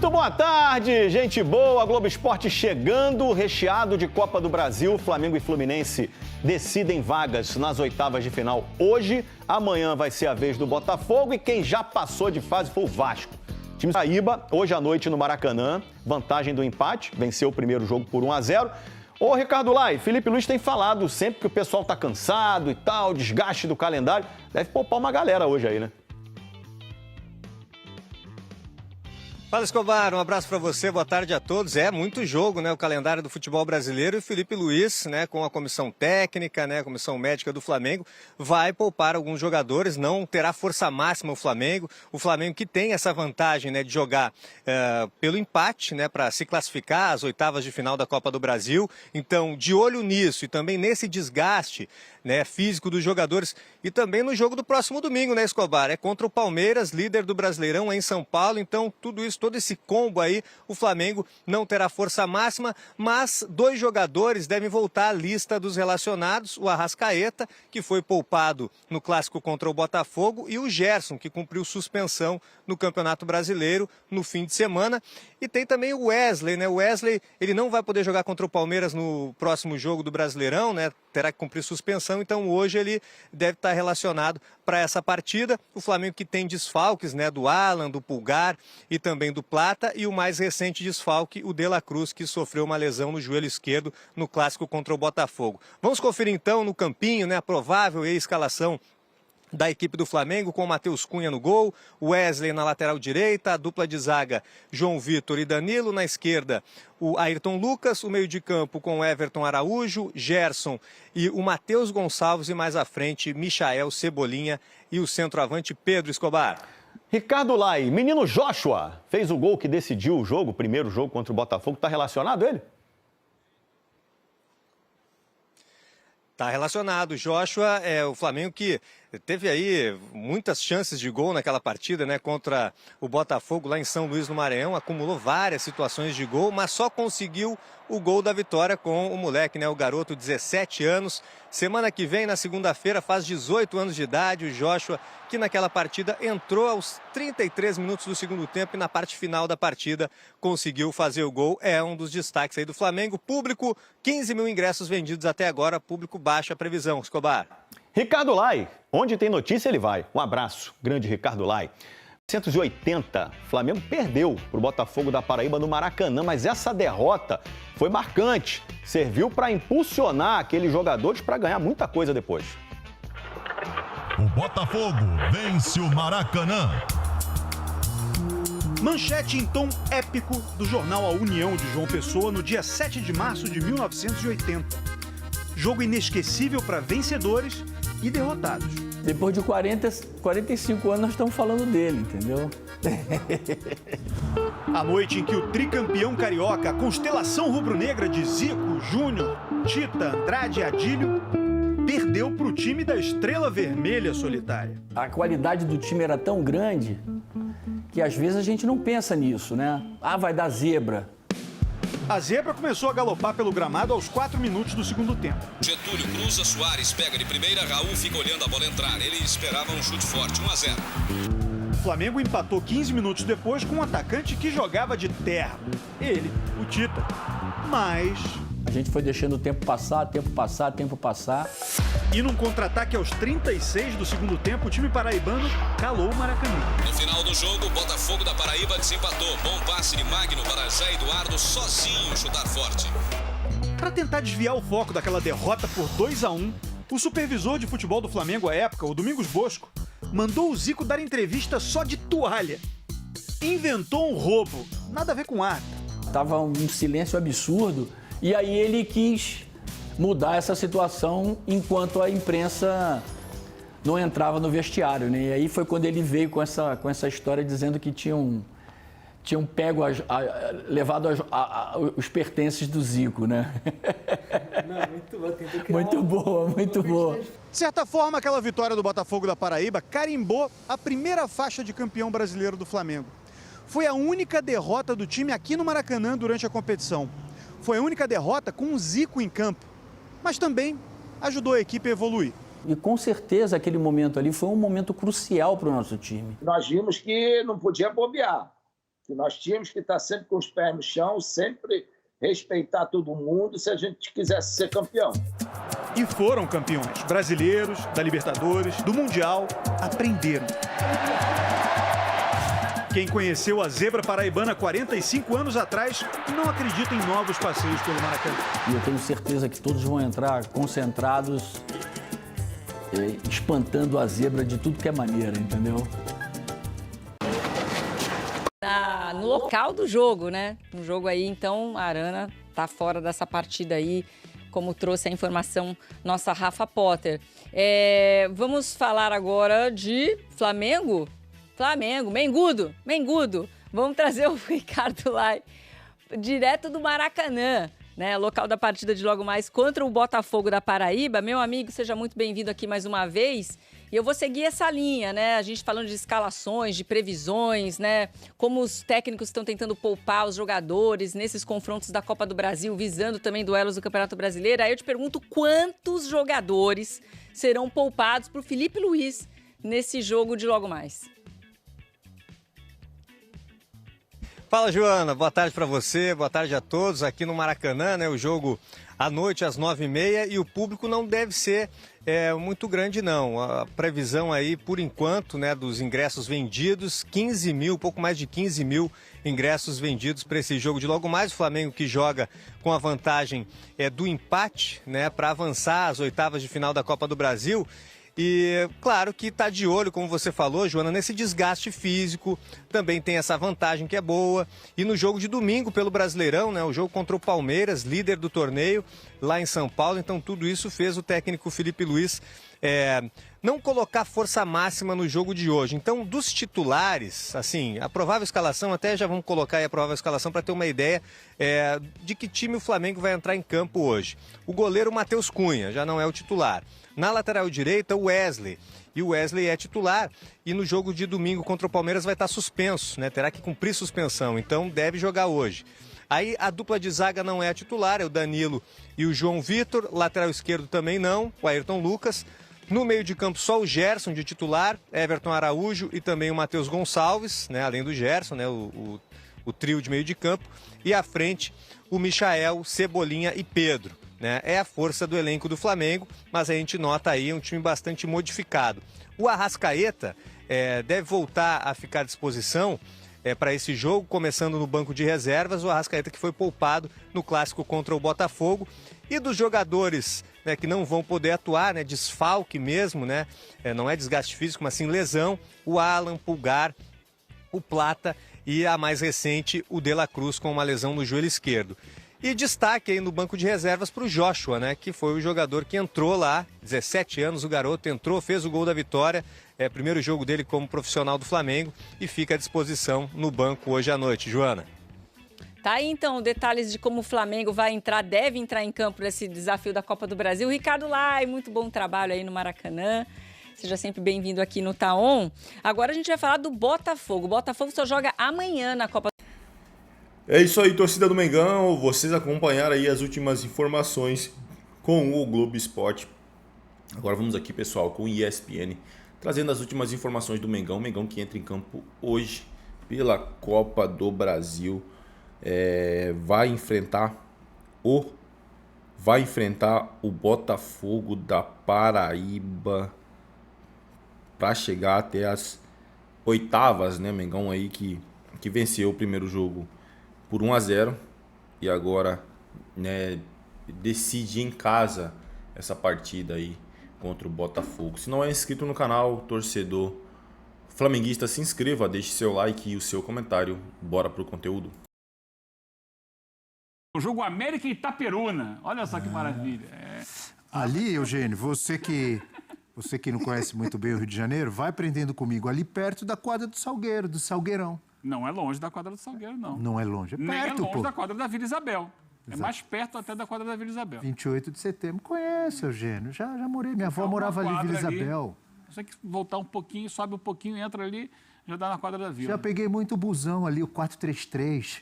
Muito boa tarde, gente boa. Globo Esporte chegando, recheado de Copa do Brasil. Flamengo e Fluminense decidem vagas nas oitavas de final hoje. Amanhã vai ser a vez do Botafogo e quem já passou de fase foi o Vasco. O time da Paraíba, hoje à noite no Maracanã, vantagem do empate, venceu o primeiro jogo por 1-0. Ô, Ricardo Lai, Felipe Luiz tem falado sempre que o pessoal tá cansado e tal, desgaste do calendário. Deve poupar uma galera hoje aí, né? Fala, Escobar, um abraço para você, boa tarde a todos. É muito jogo, né, o calendário do futebol brasileiro, e o Felipe Luiz, né, com a comissão técnica, né, a comissão médica do Flamengo, vai poupar alguns jogadores, não terá força máxima o Flamengo que tem essa vantagem, né, de jogar pelo empate, né, para se classificar às oitavas de final da Copa do Brasil. Então, de olho nisso e também nesse desgaste, né, físico dos jogadores, e também no jogo do próximo domingo, né, Escobar? É contra o Palmeiras, líder do Brasileirão, em São Paulo. Então, tudo isso, todo esse combo aí, o Flamengo não terá força máxima, mas dois jogadores devem voltar à lista dos relacionados: o Arrascaeta, que foi poupado no clássico contra o Botafogo, e o Gerson, que cumpriu suspensão no Campeonato Brasileiro no fim de semana. E tem também o Wesley, né? O Wesley, ele não vai poder jogar contra o Palmeiras no próximo jogo do Brasileirão, né? Terá que cumprir suspensão, então hoje ele deve estar relacionado para essa partida. O Flamengo que tem desfalques, né, do Alan, do Pulgar e também do Plata, e o mais recente desfalque, o De La Cruz, que sofreu uma lesão no joelho esquerdo no clássico contra o Botafogo. Vamos conferir então no campinho, né, a provável escalação da equipe do Flamengo, com o Matheus Cunha no gol, Wesley na lateral direita, a dupla de zaga João Vitor e Danilo, na esquerda o Ayrton Lucas, o meio de campo com o Everton Araújo, Gerson e o Matheus Gonçalves, e mais à frente Michael Cebolinha e o centroavante Pedro Escobar. Ricardo Lai, menino Joshua, fez o gol que decidiu o jogo, o primeiro jogo contra o Botafogo. Está relacionado ele? Está relacionado. Joshua é o Flamengo que teve aí muitas chances de gol naquela partida, né, contra o Botafogo lá em São Luís, no Maranhão. Acumulou várias situações de gol, mas só conseguiu o gol da vitória com o moleque, né, o garoto, 17 anos. Semana que vem, na segunda-feira, faz 18 anos de idade. O Joshua, que naquela partida entrou aos 33 minutos do segundo tempo e na parte final da partida conseguiu fazer o gol. É um dos destaques aí do Flamengo. Público, 15 mil ingressos vendidos até agora. Público baixa a previsão. Escobar. Ricardo Lai, onde tem notícia ele vai. Um abraço, grande Ricardo Lai. 1980, Flamengo perdeu para o Botafogo da Paraíba no Maracanã, mas essa derrota foi marcante. Serviu para impulsionar aqueles jogadores para ganhar muita coisa depois. O Botafogo vence o Maracanã. Manchete em tom épico do jornal A União de João Pessoa no dia 7 de março de 1980. Jogo inesquecível para vencedores e derrotados. Depois de 45 anos nós estamos falando dele, entendeu? A noite em que o tricampeão carioca, a constelação rubro-negra de Zico, Júnior, Tita, Andrade e Adílio, perdeu para o time da Estrela Vermelha Solitária. A qualidade do time era tão grande que às vezes a gente não pensa nisso, né? Ah, vai dar zebra. A zebra começou a galopar pelo gramado aos 4 minutos do segundo tempo. Getúlio cruza, Soares pega de primeira, Raul fica olhando a bola entrar. Ele esperava um chute forte, 1-0. O Flamengo empatou 15 minutos depois com um atacante que jogava de terra. Ele, o Tita. Mas a gente foi deixando o tempo passar. E num contra-ataque aos 36 do segundo tempo, o time paraibano calou o Maracanã. No final do jogo, o Botafogo da Paraíba desempatou. Bom passe de Magno para Zé Eduardo, sozinho chutar forte. Para tentar desviar o foco daquela derrota por 2-1, o supervisor de futebol do Flamengo à época, o Domingos Bosco, mandou o Zico dar entrevista só de toalha. Inventou um roubo, nada a ver com arte. Tava um silêncio absurdo. E aí ele quis mudar essa situação enquanto a imprensa não entrava no vestiário, né? E aí foi quando ele veio com essa história dizendo que tinham pego, levado os pertences do Zico, né? Não, muito boa. De certa forma, aquela vitória do Botafogo da Paraíba carimbou a primeira faixa de campeão brasileiro do Flamengo. Foi a única derrota do time aqui no Maracanã durante a competição. Foi a única derrota com o Zico em campo, mas também ajudou a equipe a evoluir. E com certeza aquele momento ali foi um momento crucial para o nosso time. Nós vimos que não podia bobear. que nós tínhamos que estar sempre com os pés no chão, sempre respeitar todo mundo se a gente quisesse ser campeão. E foram campeões brasileiros, da Libertadores, do Mundial, aprenderam. Quem conheceu a zebra paraibana 45 anos atrás não acredita em novos passeios pelo Maracanã. E eu tenho certeza que todos vão entrar concentrados, espantando a zebra de tudo que é maneira, entendeu? No local do jogo, né? No jogo aí, então, a Arana tá fora dessa partida aí, como trouxe a informação nossa Rafa Potter. Vamos falar agora de Flamengo. Mengudo. Vamos trazer o Ricardo Lai, direto do Maracanã, né? Local da partida de logo mais contra o Botafogo da Paraíba. Meu amigo, seja muito bem-vindo aqui mais uma vez. E eu vou seguir essa linha, né? A gente falando de escalações, de previsões, né? Como os técnicos estão tentando poupar os jogadores nesses confrontos da Copa do Brasil, visando também duelos do Campeonato Brasileiro. Aí eu te pergunto quantos jogadores serão poupados para o Felipe Luiz nesse jogo de logo mais. Fala, Joana. Boa tarde para você, boa tarde a todos aqui no Maracanã, né? O jogo à noite às 9h30 e o público não deve ser muito grande, não. A previsão aí, por enquanto, né, dos ingressos vendidos, 15 mil, pouco mais de 15 mil ingressos vendidos para esse jogo de logo mais. O Flamengo que joga com a vantagem do empate, né, para avançar às oitavas de final da Copa do Brasil. E claro que está de olho, como você falou, Joana, nesse desgaste físico, também tem essa vantagem que é boa. E no jogo de domingo pelo Brasileirão, né, o jogo contra o Palmeiras, líder do torneio, lá em São Paulo, então tudo isso fez o técnico Felipe Luiz não colocar força máxima no jogo de hoje. Então, dos titulares, assim, a provável escalação, até já vamos colocar aí a provável escalação para ter uma ideia de que time o Flamengo vai entrar em campo hoje. O goleiro Matheus Cunha já não é o titular. Na lateral direita, o Wesley. E o Wesley é titular. E no jogo de domingo contra o Palmeiras vai estar suspenso, né? Terá que cumprir suspensão, então deve jogar hoje. Aí a dupla de zaga não é a titular, é o Danilo e o João Vitor. Lateral esquerdo também não, o Ayrton Lucas. No meio de campo só o Gerson de titular, Everton Araújo e também o Matheus Gonçalves, né? Além do Gerson, né? O trio de meio de campo. E à frente o Michael, Cebolinha e Pedro. Né? É a força do elenco do Flamengo, mas a gente nota aí um time bastante modificado. O Arrascaeta deve voltar a ficar à disposição para esse jogo, começando no banco de reservas. O Arrascaeta que foi poupado no clássico contra o Botafogo. E dos jogadores, né, que não vão poder atuar, né, desfalque mesmo, né, não é desgaste físico, mas sim lesão, o Alan, Pulgar, o Plata e a mais recente, o De La Cruz, com uma lesão no joelho esquerdo. E destaque aí no banco de reservas para o Joshua, né, que foi o jogador que entrou lá, 17 anos, o garoto entrou, fez o gol da vitória, primeiro jogo dele como profissional do Flamengo e fica à disposição no banco hoje à noite. Joana. Tá aí então detalhes de como o Flamengo deve entrar em campo nesse desafio da Copa do Brasil. Ricardo Lai, muito bom trabalho aí no Maracanã. Seja sempre bem-vindo aqui no Taon. Agora a gente vai falar do Botafogo. O Botafogo só joga amanhã na Copa. É isso aí, torcida do Mengão. Vocês acompanharam aí as últimas informações com o Globo Esporte. Agora vamos aqui, pessoal, com o ESPN, trazendo as últimas informações do Mengão. O Mengão que entra em campo hoje pela Copa do Brasil. Vai enfrentar o Botafogo da Paraíba para chegar até as oitavas, né? Mengão aí que venceu o primeiro jogo por 1-0 e agora, né, decide em casa essa partida aí contra o Botafogo. Se não é inscrito no canal, torcedor flamenguista, se inscreva, deixe seu like e o seu comentário. Bora pro conteúdo. O jogo América e Itaperuna. Olha só que maravilha. Ali, Eugênio, você que não conhece muito bem o Rio de Janeiro, vai aprendendo comigo. Ali perto da quadra do Salgueiro, do Salgueirão. Não é longe da quadra do Salgueiro, não. Não é longe, é perto, nem é longe pô. da quadra da Vila Isabel. Exato. É mais perto até da quadra da Vila Isabel. 28 de setembro. Conheço, Eugênio. Já morei. Minha avó morava ali em Vila Isabel. Você tem que voltar um pouquinho, sobe um pouquinho, entra ali, já dá na quadra da Vila. Já peguei muito busão ali, o 433.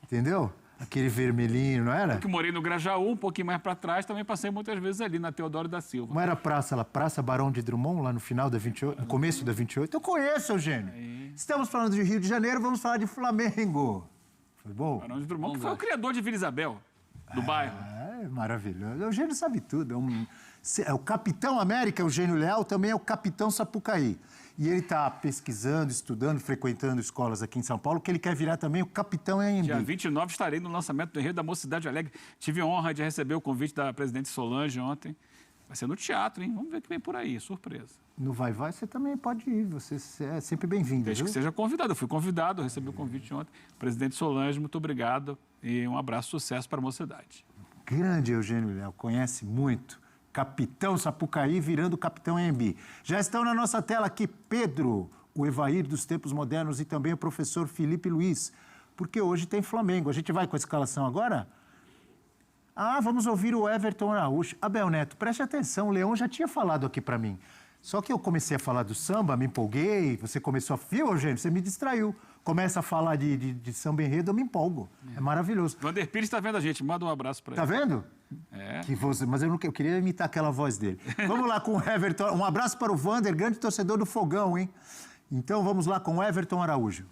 Entendeu? Aquele vermelhinho, não era? Eu que morei no Grajaú, um pouquinho mais para trás, também passei muitas vezes ali, na Teodoro da Silva. Não era praça lá, Praça Barão de Drummond, lá no final da 28, no começo da 28? Eu conheço, Eugênio. Estamos falando de Rio de Janeiro, vamos falar de Flamengo. Foi bom? Barão de Drummond, que foi o criador de Vila Isabel, do bairro. É maravilhoso. O Eugênio sabe tudo. É o Capitão América, Eugênio Leal, também é o Capitão Sapucaí. E ele está pesquisando, estudando, frequentando escolas aqui em São Paulo, que ele quer virar também o Capitão AMB. Dia 29 estarei no lançamento do Enredo da Mocidade Alegre. Tive a honra de receber o convite da presidente Solange ontem. Vai ser no teatro, hein? Vamos ver o que vem por aí, surpresa. No Vai Vai você também pode ir, você é sempre bem-vindo, Desde que seja convidado. Eu fui convidado, eu recebi o convite ontem. Presidente Solange, muito obrigado e um abraço, sucesso para a mocidade. Grande Eugênio Leal, conhece muito. Capitão Sapucaí virando Capitão AMB. Já estão na nossa tela aqui Pedro, o Evair dos tempos modernos e também o professor Felipe Luiz, porque hoje tem Flamengo. A gente vai com a escalação agora? Vamos ouvir o Everton Araújo. Abel Neto, preste atenção, o Leão já tinha falado aqui para mim. Só que eu comecei a falar do samba, me empolguei, você começou a... Viu, Eugênio? Você me distraiu. Começa a falar de samba enredo, eu me empolgo. É maravilhoso. Vander Pires está vendo a gente, manda um abraço para ele. Tá vendo? É. Mas eu queria imitar aquela voz dele. Vamos lá com o Everton. Um abraço para o Vander, grande torcedor do Fogão, hein? Então vamos lá com o Everton Araújo.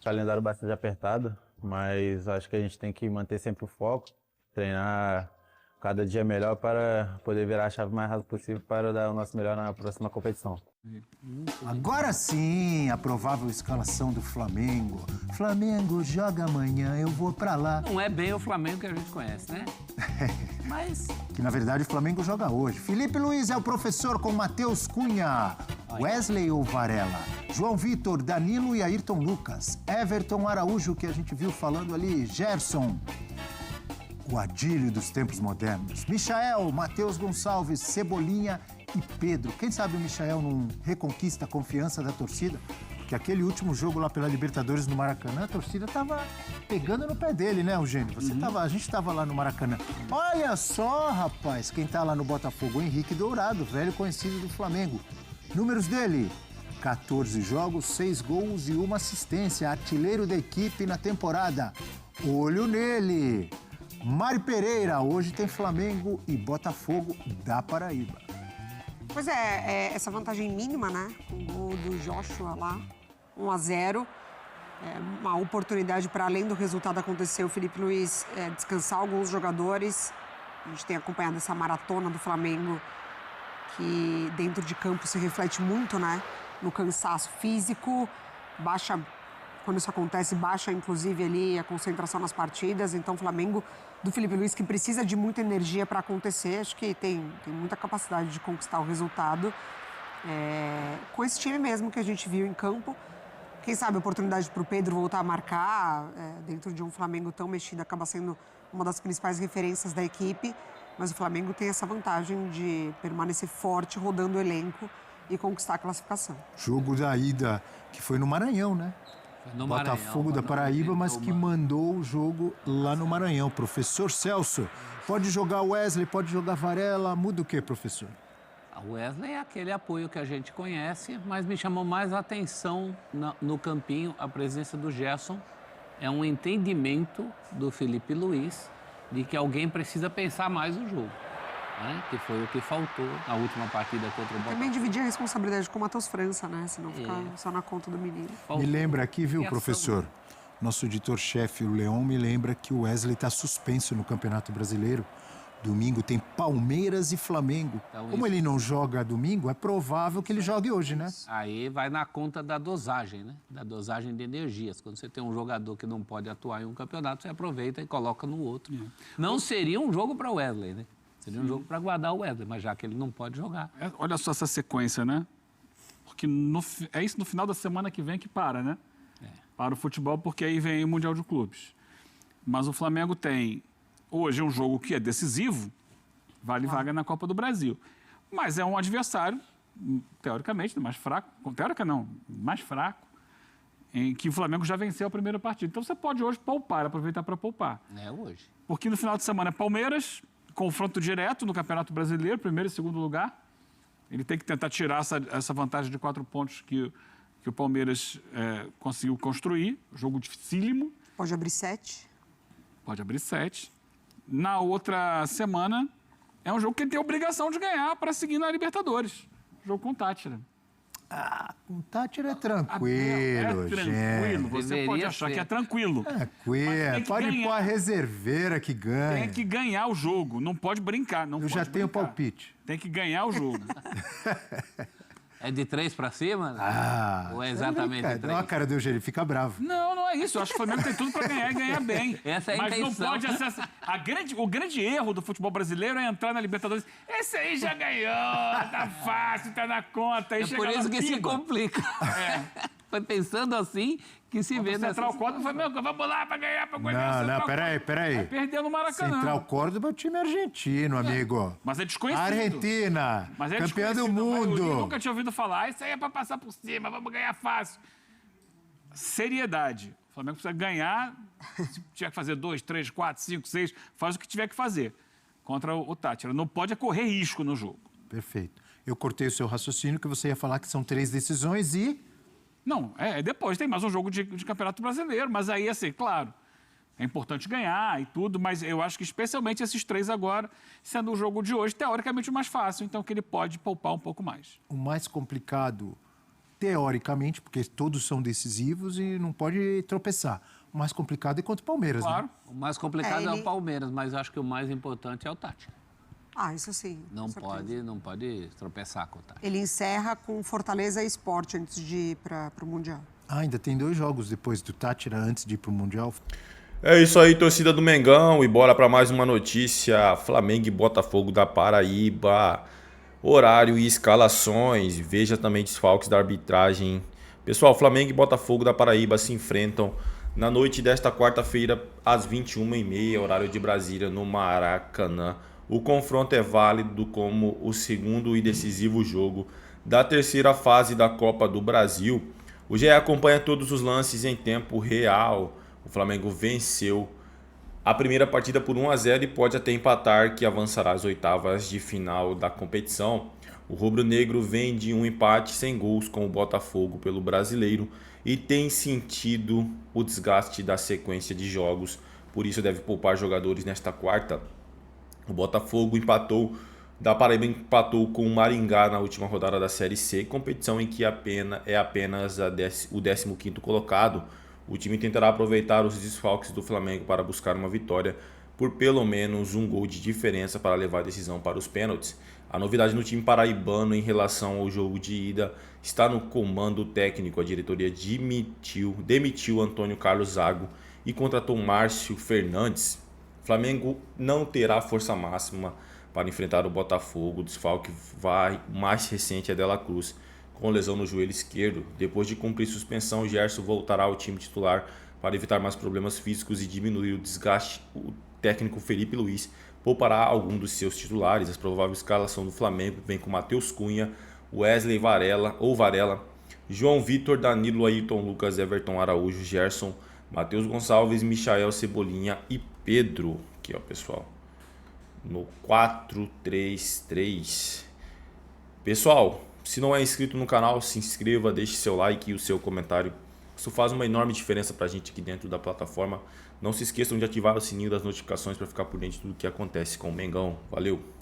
Calendário bastante apertado, mas acho que a gente tem que manter sempre o foco, treinar cada dia melhor para poder virar a chave mais rápido possível para dar o nosso melhor na próxima competição. Agora sim, a provável escalação do Flamengo. Flamengo joga amanhã, eu vou pra lá. Não é bem o Flamengo que a gente conhece, né? Mas... Que na verdade o Flamengo joga hoje. Felipe Luiz é o professor com Matheus Cunha, Wesley ou Varela, João Vitor, Danilo e Ayrton Lucas, Everton Araújo, que a gente viu falando ali, Gerson, o Adílio dos tempos modernos, Michael, Matheus Gonçalves, Cebolinha e Pedro. Quem sabe o Michael não reconquista a confiança da torcida? Porque aquele último jogo lá pela Libertadores no Maracanã, a torcida tava pegando no pé dele, né, Eugênio? A gente tava lá no Maracanã. Olha só, rapaz, quem tá lá no Botafogo, o Henrique Dourado, velho conhecido do Flamengo. Números dele: 14 jogos, 6 gols e 1 assistência. Artilheiro da equipe na temporada. Olho nele! Mari Pereira, hoje tem Flamengo e Botafogo da Paraíba. Pois é, essa vantagem mínima, né? Com o gol do Joshua lá, 1-0. Uma oportunidade para, além do resultado acontecer, o Felipe Luiz descansar alguns jogadores. A gente tem acompanhado essa maratona do Flamengo, que dentro de campo se reflete muito, né? No cansaço físico, baixa, quando isso acontece, baixa inclusive ali a concentração nas partidas. Então o Flamengo do Felipe Luiz, que precisa de muita energia para acontecer, acho que tem muita capacidade de conquistar o resultado. Com esse time mesmo que a gente viu em campo, quem sabe a oportunidade para o Pedro voltar a marcar dentro de um Flamengo tão mexido acaba sendo uma das principais referências da equipe, mas o Flamengo tem essa vantagem de permanecer forte, rodando o elenco e conquistar a classificação. Jogo da ida, que foi no Maranhão, né? No Botafogo Maranhão, da Paraíba, mas que mandou o jogo lá no Maranhão. Professor Celso, pode jogar Wesley, pode jogar Varela, muda o quê, professor? O Wesley é aquele apoio que a gente conhece, mas me chamou mais a atenção no campinho a presença do Gerson. É um entendimento do Felipe Luiz de que alguém precisa pensar mais o jogo, né? Que foi o que faltou na última partida contra o Botafogo. Também dividir a responsabilidade com o Matheus França, né? Senão ficar só na conta do menino. Me lembra aqui, viu, professor? Nosso editor-chefe, o Leão, me lembra que o Wesley está suspenso no Campeonato Brasileiro. Domingo tem Palmeiras e Flamengo. Então, como ele não joga domingo, é provável que ele jogue hoje, né? Aí vai na conta da dosagem, né? Da dosagem de energias. Quando você tem um jogador que não pode atuar em um campeonato, você aproveita e coloca no outro. Não seria um jogo para o Wesley, né? Seria um jogo para guardar o Wesley, mas já que ele não pode jogar. Olha só essa sequência, né? Porque é isso no final da semana que vem que para, né? Para o futebol, porque aí vem o Mundial de Clubes. Mas o Flamengo tem hoje um jogo que é decisivo, vale vaga na Copa do Brasil. Mas é um adversário, teoricamente, mais fraco. Teórica não, mais fraco, em que o Flamengo já venceu a primeira partida. Então você pode hoje poupar, aproveitar para poupar. É hoje. Porque no final de semana é Palmeiras, confronto direto no Campeonato Brasileiro, primeiro e segundo lugar. Ele tem que tentar tirar essa vantagem de 4 pontos que o Palmeiras conseguiu construir. Jogo dificílimo. Pode abrir 7. Pode abrir 7. Na outra semana, é um jogo que ele tem obrigação de ganhar para seguir na Libertadores. Jogo com o Táchira. Com o Táchira é tranquilo, tranquilo. Você Deveria pode achar ser. que é tranquilo. Tranquilo. Pode pôr a reserveira que ganha. Tem que ganhar o jogo, não pode brincar. Não Eu pode já tenho brincar. palpite. Tem que ganhar o jogo. É de 3 para cima? Ou é exatamente 3? Não, a cara do Eugênio fica bravo. Não é isso. Eu acho que o Flamengo tem tudo para ganhar e ganhar bem. Essa é a Mas intenção. não pode acessar. O grande erro do futebol brasileiro é entrar na Libertadores. Esse aí já ganhou, tá fácil, tá na conta. Aí É chega por lá, isso que se piba. complica. Foi pensando assim que se vê nessa Central Córdoba foi, vamos lá pra ganhar, pra ganhar. Não, peraí. Vai perder no Maracanã. Central Córdoba é o time argentino, amigo. Mas é desconhecido. Argentina, Mas é campeã do desconhecido, a maioria mundo. nunca tinha ouvido falar. Isso aí é pra passar por cima, vamos ganhar fácil. Seriedade. O Flamengo precisa ganhar. Se tiver que fazer 2, 3, 4, 5, 6, faz o que tiver que fazer contra o Táchira. Não pode correr risco no jogo. Perfeito. Eu cortei o seu raciocínio que você ia falar que são 3 decisões e... Não, depois tem mais um jogo de Campeonato Brasileiro, mas aí, assim, claro, é importante ganhar e tudo, mas eu acho que especialmente esses 3 agora, sendo o jogo de hoje, teoricamente o mais fácil, então que ele pode poupar um pouco mais. O mais complicado, teoricamente, porque todos são decisivos e não pode tropeçar. O mais complicado é contra o Palmeiras, Claro. né? O mais complicado é o Palmeiras, mas acho que o mais importante é o Táchira. Isso sim. Não pode tropeçar com o Táchira. Ele encerra com Fortaleza e Sport antes de ir para o Mundial. Ainda tem 2 jogos depois do Táchira antes de ir pro Mundial. É isso aí, torcida do Mengão, e bora para mais uma notícia. Flamengo e Botafogo da Paraíba. Horário e escalações. Veja também desfalques da arbitragem. Pessoal, Flamengo e Botafogo da Paraíba se enfrentam na noite desta quarta-feira, às 21h30, horário de Brasília, no Maracanã. O confronto é válido como o segundo e decisivo jogo da terceira fase da Copa do Brasil. O GE acompanha todos os lances em tempo real. O Flamengo venceu a primeira partida por 1-0 e pode até empatar, que avançará às oitavas de final da competição. O rubro-negro vem de um empate sem gols com o Botafogo pelo Brasileiro e tem sentido o desgaste da sequência de jogos, por isso deve poupar jogadores nesta quarta. O Botafogo da Paraíba empatou com o Maringá na última rodada da Série C, competição em que é apenas o 15º colocado. O time tentará aproveitar os desfalques do Flamengo para buscar uma vitória por pelo menos um gol de diferença para levar a decisão para os pênaltis. A novidade no time paraibano em relação ao jogo de ida está no comando técnico. A diretoria demitiu Antônio Carlos Zago e contratou Márcio Fernandes. O Flamengo não terá força máxima para enfrentar o Botafogo. O desfalque mais recente é Dela Cruz, com lesão no joelho esquerdo. Depois de cumprir suspensão, Gerson voltará ao time titular para evitar mais problemas físicos e diminuir o desgaste. O técnico Felipe Luiz poupará algum dos seus titulares. A provável escalação do Flamengo vem com Matheus Cunha, Wesley Varela, João Vitor, Danilo, Ayrton Lucas, Everton Araújo, Gerson, Matheus Gonçalves, Michael Cebolinha e Pedro. Aqui, ó, pessoal. No 4-3-3. Pessoal, se não é inscrito no canal, se inscreva, deixe seu like e o seu comentário. Isso faz uma enorme diferença pra gente aqui dentro da plataforma. Não se esqueçam de ativar o sininho das notificações para ficar por dentro de tudo que acontece com o Mengão. Valeu!